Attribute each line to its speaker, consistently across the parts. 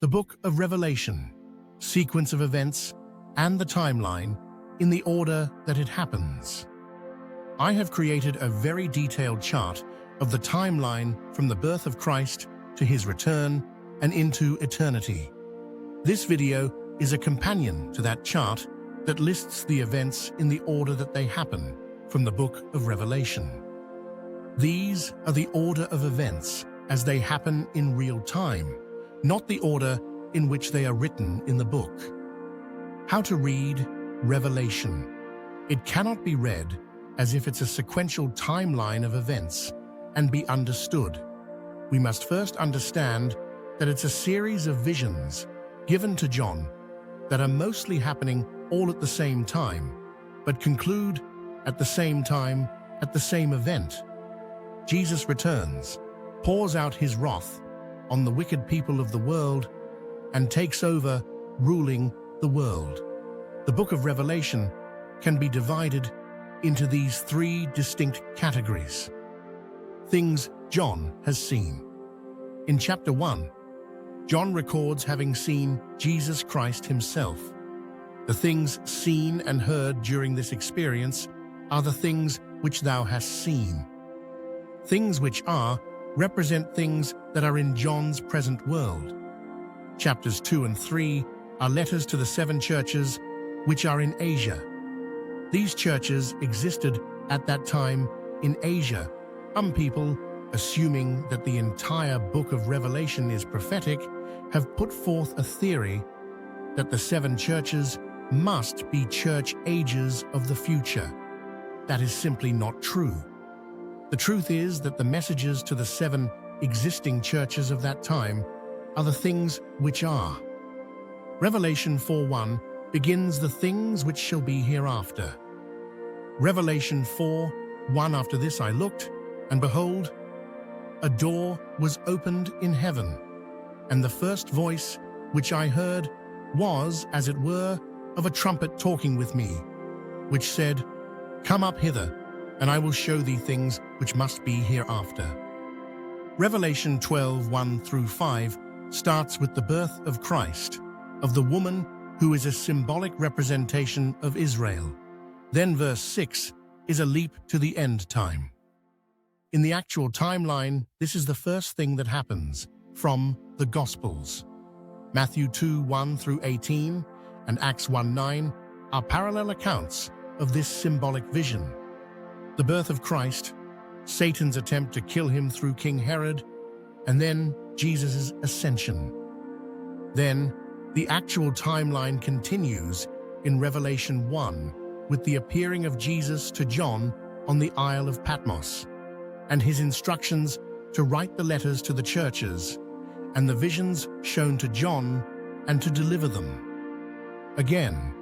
Speaker 1: The Book of Revelation, sequence of events, and the timeline in the order that it happens. I have created a very detailed chart of the timeline from the birth of Christ to his return and into eternity. This video is a companion to that chart that lists the events in the order that they happen from the Book of Revelation. These are the order of events as they happen in real time, not the order in which they are written in the book. How to read Revelation. It cannot be read as if it's a sequential timeline of events and be understood. We must first understand that it's a series of visions given to John that are mostly happening all at the same time, but conclude at the same time at the same event. Jesus returns, pours out his wrath on the wicked people of the world, and takes over, ruling the world. The Book of Revelation can be divided into these three distinct categories. Things John has seen. In chapter 1, John records having seen Jesus Christ himself. The things seen and heard during this experience are the things which thou hast seen. Things which are represent things that are in John's present world. Chapters 2 and 3 are letters to the 7 churches which are in Asia. These churches existed at that time in Asia. Some people, assuming that the entire book of Revelation is prophetic, have put forth a theory that the 7 churches must be church ages of the future. That is simply not true. The truth is that the messages to the 7 existing churches of that time are the things which are. Revelation 4:1 begins the things which shall be hereafter. Revelation 4:1 After this I looked, and behold, a door was opened in heaven, and the first voice which I heard was, as it were, of a trumpet talking with me, which said, Come up hither, and I will show thee things which must be hereafter. Revelation 12:1 through 5 starts with the birth of Christ, of the woman who is a symbolic representation of Israel. Then verse 6 is a leap to the end time. In the actual timeline, this is the first thing that happens from the Gospels. Matthew 2:1 through 18 and Acts 1:9 are parallel accounts of this symbolic vision. The birth of Christ, Satan's attempt to kill him through King Herod, and then Jesus' ascension. Then, the actual timeline continues in Revelation 1 with the appearing of Jesus to John on the Isle of Patmos, and his instructions to write the letters to the churches, and the visions shown to John and to deliver them. Again,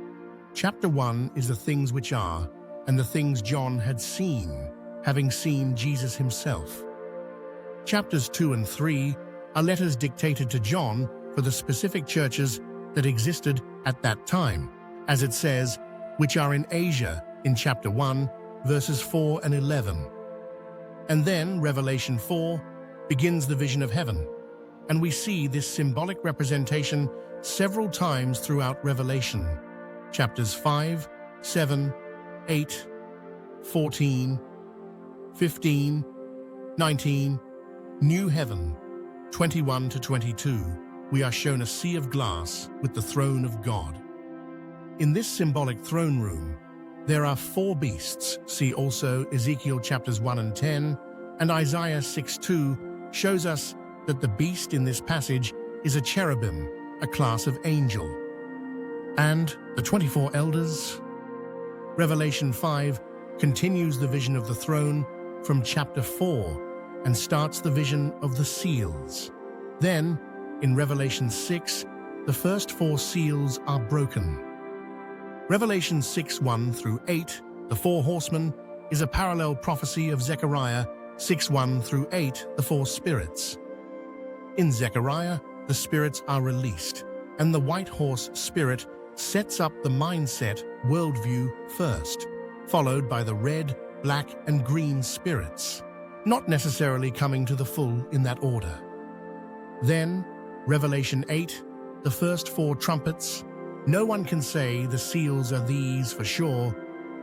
Speaker 1: chapter 1 is the things which are, and the things John had seen, having seen Jesus himself. Chapters 2 and 3 are letters dictated to John for the specific churches that existed at that time, as it says, which are in Asia in chapter 1, verses 4 and 11. And then Revelation 4 begins the vision of heaven, and we see this symbolic representation several times throughout Revelation. Chapters 5, 7, 8, 14, 15, 19, New Heaven, 21 to 22, we are shown a sea of glass with the throne of God. In this symbolic throne room, there are 4 beasts. See also Ezekiel chapters 1 and 10, and Isaiah 6:2 shows us that the beast in this passage is a cherubim, a class of angel. And the 24 elders. Revelation 5 continues the vision of the throne from chapter 4 and starts the vision of the seals. Then, in Revelation 6, the first 4 seals are broken. Revelation 6:1 through 8, the 4 horsemen, is a parallel prophecy of Zechariah 6:1 through 8, the 4 spirits. In Zechariah, the spirits are released, and the white horse spirit sets up the mindset worldview first, followed by the red, black, and green spirits, not necessarily coming to the full in that order. Then, Revelation 8, the first 4 trumpets. No one can say the seals are these for sure,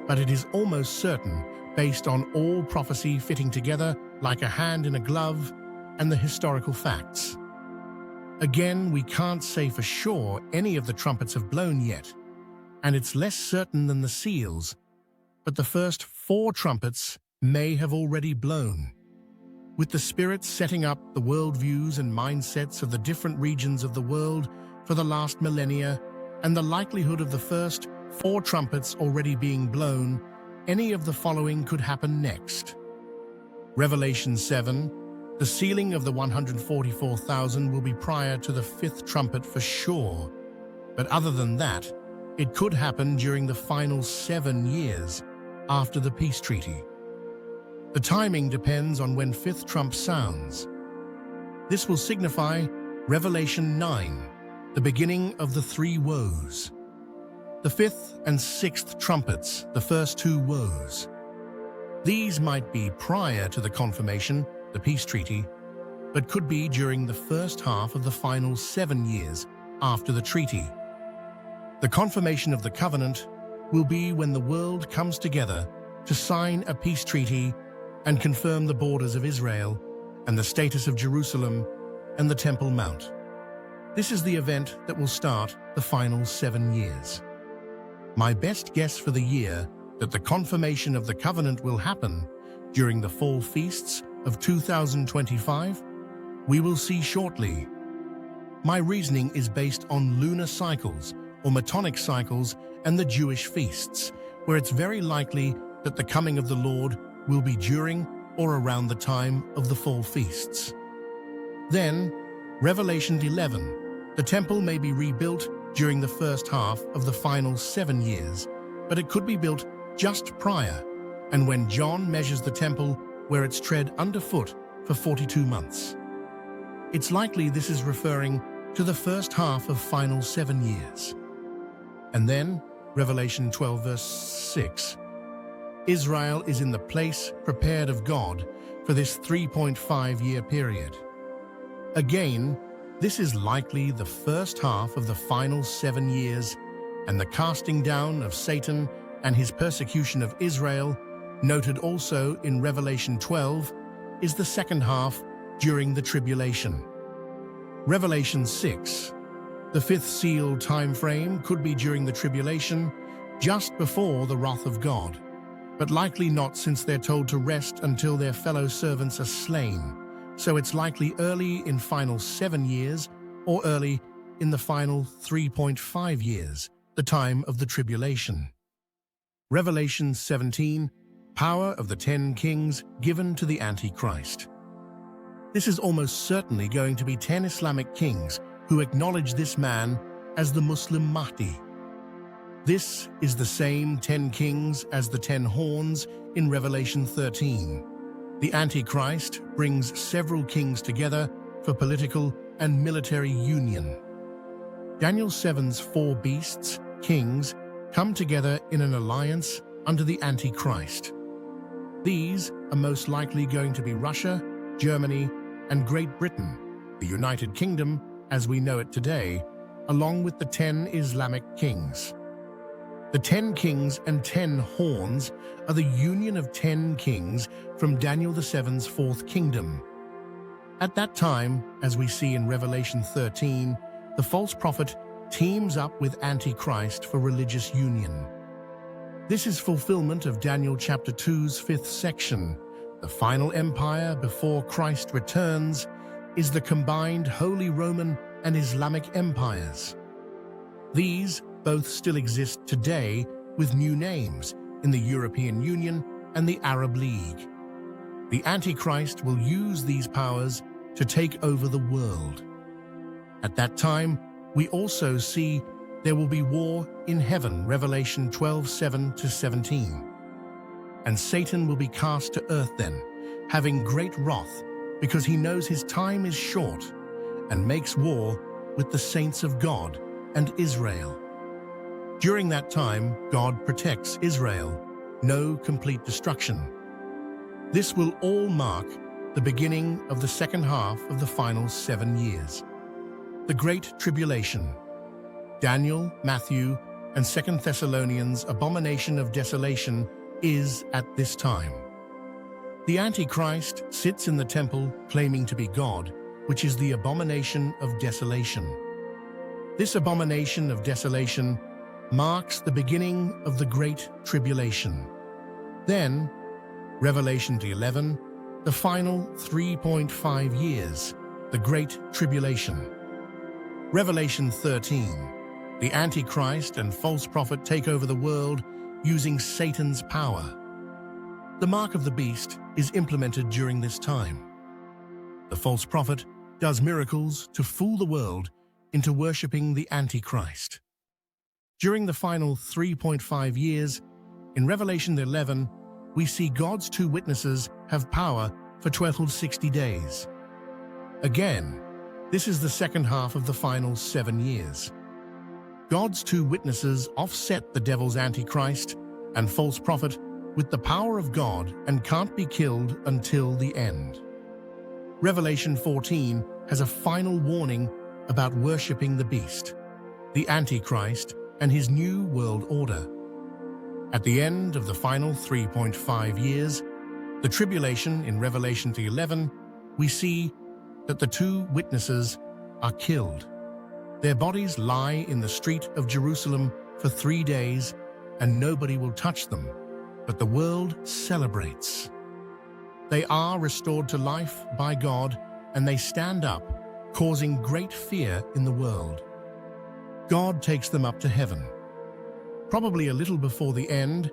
Speaker 1: but it is almost certain, based on all prophecy fitting together like a hand in a glove and the historical facts. Again, we can't say for sure any of the trumpets have blown yet, and it's less certain than the seals, but the first 4 trumpets may have already blown. With the Spirit setting up the worldviews and mindsets of the different regions of the world for the last millennia, and the likelihood of the first 4 trumpets already being blown, any of the following could happen next. Revelation 7, the sealing of the 144,000 will be prior to the 5th trumpet for sure, but other than that, it could happen during the final 7 years after the peace treaty. The timing depends on when 5th trump sounds. This will signify Revelation 9, the beginning of the 3 woes. The 5th and 6th trumpets, the first 2 woes. These might be prior to the confirmation, the peace treaty, but could be during the first half of the final 7 years after the treaty. The confirmation of the covenant will be when the world comes together to sign a peace treaty and confirm the borders of Israel and the status of Jerusalem and the Temple Mount. This is the event that will start the final 7 years. My best guess for the year that the confirmation of the covenant will happen during the fall feasts of 2025, we will see shortly. My reasoning is based on lunar cycles or Metonic cycles and the Jewish feasts, where it's very likely that the coming of the Lord will be during or around the time of the fall feasts. Then, Revelation 11, the temple may be rebuilt during the first half of the final 7 years, but it could be built just prior, and when John measures the temple where it's tread underfoot for 42 months. It's likely this is referring to the first half of final 7 years. And then, Revelation 12 verse 6. Israel is in the place prepared of God for this 3.5-year period. Again, this is likely the first half of the final 7 years, and the casting down of Satan and his persecution of Israel, noted also in Revelation 12, is the second half during the tribulation. Revelation 6, the 5th seal time frame could be during the tribulation, just before the wrath of God, but likely not, since they're told to rest until their fellow servants are slain. So it's likely early in final 7 years or early in the final 3.5 years, the time of the tribulation. Revelation 17, power of the 10 kings given to the Antichrist. This is almost certainly going to be 10 Islamic kings who acknowledge this man as the Muslim Mahdi. This is the same 10 kings as the 10 horns in Revelation 13. The Antichrist brings several kings together for political and military union. Daniel 7's 4 beasts, kings, come together in an alliance under the Antichrist. These are most likely going to be Russia, Germany, and Great Britain, the United Kingdom as we know it today, along with the 10 Islamic kings. The 10 kings and 10 horns are the union of 10 kings from Daniel 7's 4th kingdom. At that time, as we see in Revelation 13, the false prophet teams up with Antichrist for religious union. This is fulfillment of Daniel chapter 2's 5th section. The final empire before Christ returns is the combined Holy Roman and Islamic empires. These both still exist today with new names in the European Union and the Arab League. The Antichrist will use these powers to take over the world. At that time, we also see there will be war in heaven, Revelation 12:7-17. And Satan will be cast to earth then, having great wrath, because he knows his time is short, and makes war with the saints of God and Israel. During that time, God protects Israel, no complete destruction. This will all mark the beginning of the second half of the final 7 years. The Great Tribulation. Daniel, Matthew, and 2 Thessalonians' abomination of desolation is at this time. The Antichrist sits in the temple claiming to be God, which is the abomination of desolation. This abomination of desolation marks the beginning of the Great Tribulation. Then, Revelation 11, the final 3.5 years, the Great Tribulation. Revelation 13, the Antichrist and false prophet take over the world using Satan's power. The mark of the beast is implemented during this time. The false prophet does miracles to fool the world into worshipping the Antichrist. During the final 3.5 years, in Revelation 11, we see God's two witnesses have power for 1260 days. Again, this is the second half of the final 7 years. God's two witnesses offset the devil's Antichrist and false prophet with the power of God and can't be killed until the end. Revelation 14 has a final warning about worshipping the beast, the Antichrist, and his new world order. At the end of the final 3.5 years, the tribulation in Revelation 11, we see that the two witnesses are killed. Their bodies lie in the street of Jerusalem for 3 days, and nobody will touch them, but the world celebrates. They are restored to life by God, and they stand up, causing great fear in the world. God takes them up to heaven. Probably a little before the end,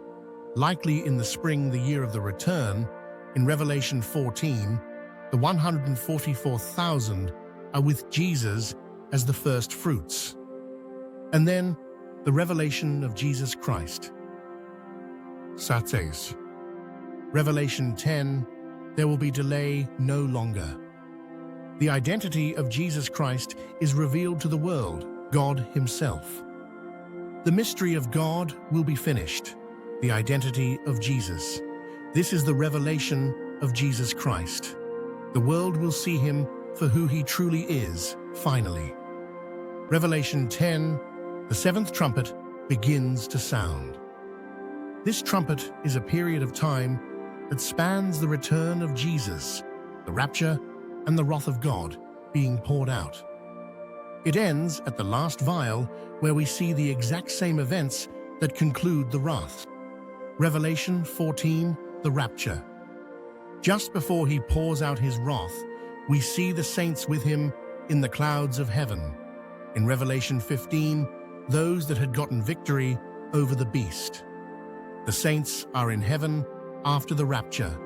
Speaker 1: likely in the spring, the year of the return, in Revelation 14, the 144,000 are with Jesus as the first fruits. And then the revelation of Jesus Christ. Sates. Revelation 10, there will be delay no longer. The identity of Jesus Christ is revealed to the world, God Himself. The mystery of God will be finished, the identity of Jesus. This is the revelation of Jesus Christ. The world will see Him for who He truly is, finally. Revelation 10, the seventh trumpet begins to sound. This trumpet is a period of time that spans the return of Jesus, the rapture, and the wrath of God being poured out. It ends at the last vial, where we see the exact same events that conclude the wrath. Revelation 14, the rapture. Just before He pours out His wrath, we see the saints with Him in the clouds of heaven. In Revelation 15, those that had gotten victory over the beast. The saints are in heaven after the rapture.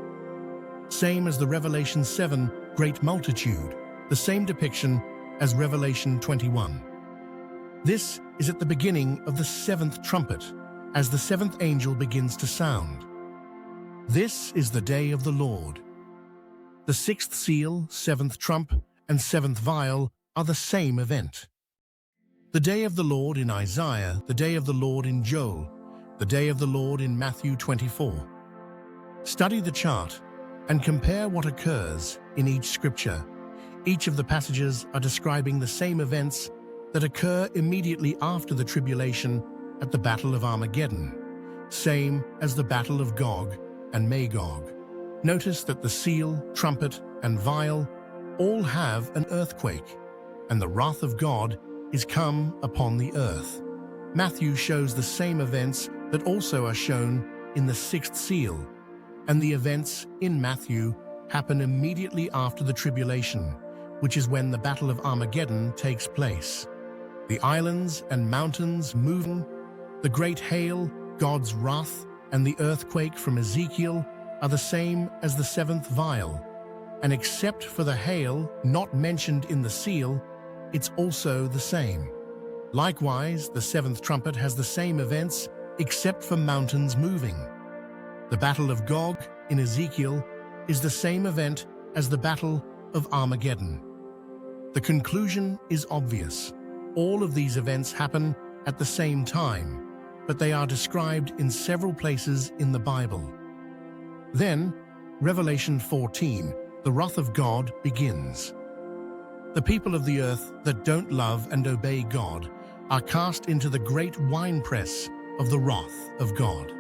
Speaker 1: Same as the Revelation 7 great multitude, the same depiction as Revelation 21. This is at the beginning of the seventh trumpet, as the seventh angel begins to sound. This is the day of the Lord. The sixth seal, seventh trump, and seventh vial are the same event. The day of the Lord in Isaiah, the day of the Lord in Joel, the day of the Lord in Matthew 24. Study the chart and compare what occurs in each scripture. Each of the passages are describing the same events that occur immediately after the tribulation at the Battle of Armageddon, same as the Battle of Gog and Magog. Notice that the seal, trumpet, and vial all have an earthquake, and the wrath of God is come upon the earth. Matthew shows the same events that also are shown in the sixth seal, and the events in Matthew happen immediately after the tribulation, which is when the Battle of Armageddon takes place. The islands and mountains moving, the great hail, God's wrath, and the earthquake from Ezekiel are the same as the seventh vial, and except for the hail not mentioned in the seal, it's also the same. Likewise, the seventh trumpet has the same events except for mountains moving. The Battle of Gog in Ezekiel is the same event as the Battle of Armageddon. The conclusion is obvious. All of these events happen at the same time, but they are described in several places in the Bible. Then, Revelation 14, the wrath of God begins. The people of the earth that don't love and obey God are cast into the great winepress of the wrath of God.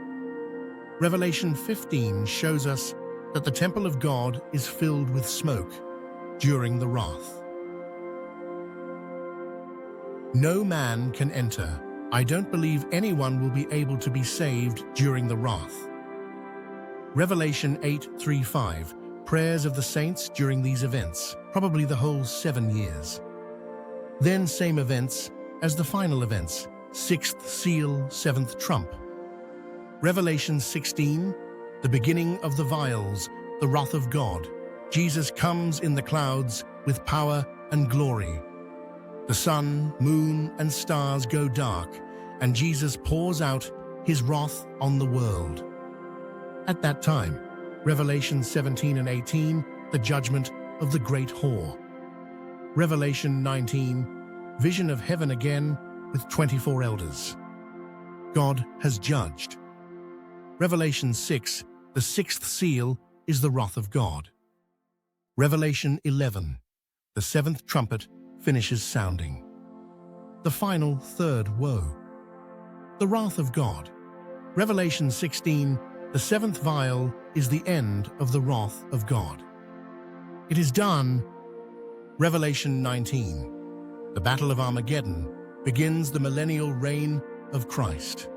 Speaker 1: Revelation 15 shows us that the temple of God is filled with smoke during the wrath. No man can enter. I don't believe anyone will be able to be saved during the wrath. Revelation 8:3-5, prayers of the saints during these events, probably the whole 7 years. Then same events as the final events, 6th seal, 7th trump. Revelation 16, the beginning of the vials, the wrath of God. Jesus comes in the clouds with power and glory. The sun, moon, and stars go dark, and Jesus pours out his wrath on the world. At that time, Revelation 17 and 18, the judgment of the great whore. Revelation 19, vision of heaven again with 24 elders. God has judged. Revelation 6, the 6th seal is the wrath of God. Revelation 11, the 7th trumpet finishes sounding. The final 3rd woe. The wrath of God. Revelation 16, the 7th vial is the end of the wrath of God. It is done. Revelation 19, the Battle of Armageddon begins the millennial reign of Christ.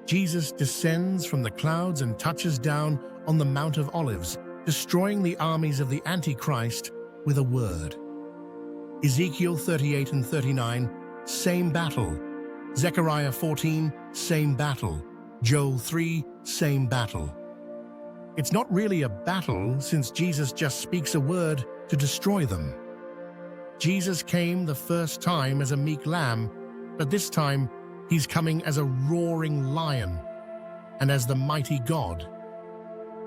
Speaker 1: Jesus descends from the clouds and touches down on the Mount of Olives, destroying the armies of the Antichrist with a word. Ezekiel 38 and 39, same battle. Zechariah 14, same battle. Joel 3, same battle. It's not really a battle since Jesus just speaks a word to destroy them. Jesus came the first time as a meek lamb, but this time he's coming as a roaring lion and as the mighty God.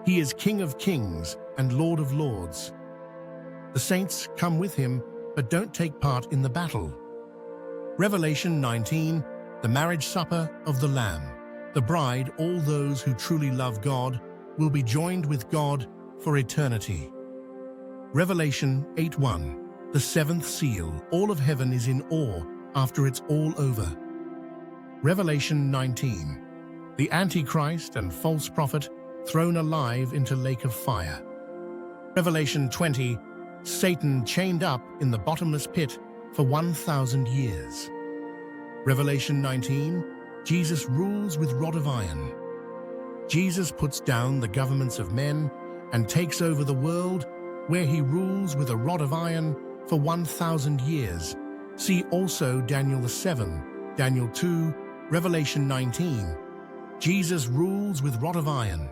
Speaker 1: He is King of kings and Lord of lords. The saints come with him but don't take part in the battle. Revelation 19, the marriage supper of the Lamb. The bride, all those who truly love God, will be joined with God for eternity. Revelation 8:1, the 7th seal. All of heaven is in awe after it's all over. Revelation 19, the Antichrist and false prophet thrown alive into lake of fire. Revelation 20, Satan chained up in the bottomless pit for 1,000 years. Revelation 19, Jesus rules with rod of iron. Jesus puts down the governments of men and takes over the world, where he rules with a rod of iron for 1,000 years. See also Daniel 7, Daniel 2, Revelation 19. Jesus rules with rod of iron.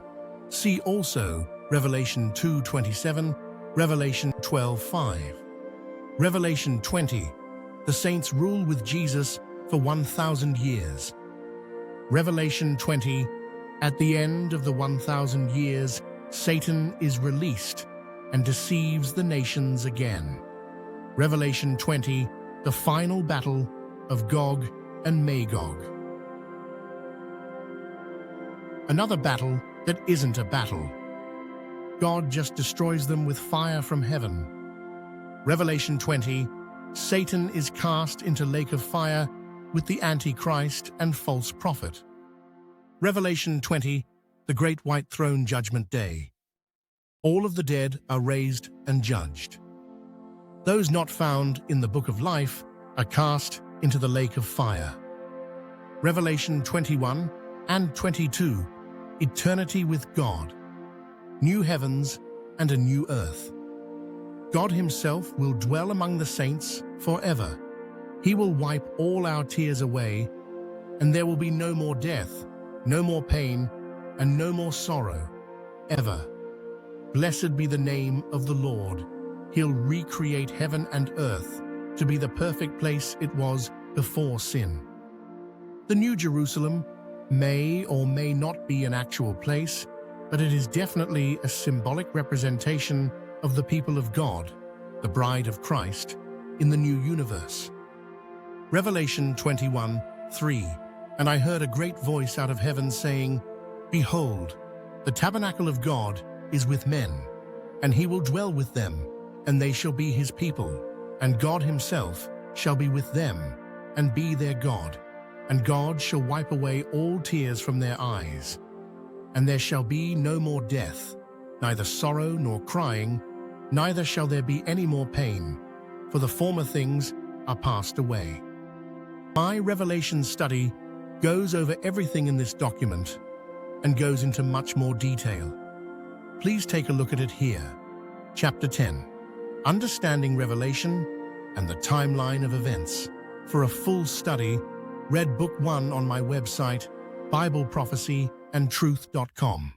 Speaker 1: See also Revelation 2:27, Revelation 12:5. Revelation 20, the saints rule with Jesus for 1,000 years. Revelation 20, at the end of the 1,000 years, Satan is released and deceives the nations again. Revelation 20, the final battle of Gog and Magog. Another battle that isn't a battle. God just destroys them with fire from heaven. Revelation 20, Satan is cast into lake of fire with the Antichrist and false prophet. Revelation 20, the great white throne judgment day. All of the dead are raised and judged. Those not found in the book of life are cast into the lake of fire. Revelation 21 and 22, eternity with God, new heavens and a new earth. God himself will dwell among the saints forever. He will wipe all our tears away, and there will be no more death, no more pain, and no more sorrow, ever. Blessed be the name of the Lord. He'll recreate heaven and earth to be the perfect place it was before sin. The New Jerusalem may or may not be an actual place, but it is definitely a symbolic representation of the people of God, the bride of Christ, in the new universe. Revelation 21:3, and I heard a great voice out of heaven saying, Behold, the tabernacle of God is with men, and he will dwell with them, and they shall be his people, And God himself shall be with them, and be their God. And God shall wipe away all tears from their eyes. And there shall be no more death, neither sorrow nor crying, neither shall there be any more pain, for the former things are passed away. My Revelation study goes over everything in this document and goes into much more detail. Please take a look at it here. Chapter 10, Understanding Revelation and the Timeline of Events. For a full study, read Book 1 on my website, BibleProphecyandTruth.com.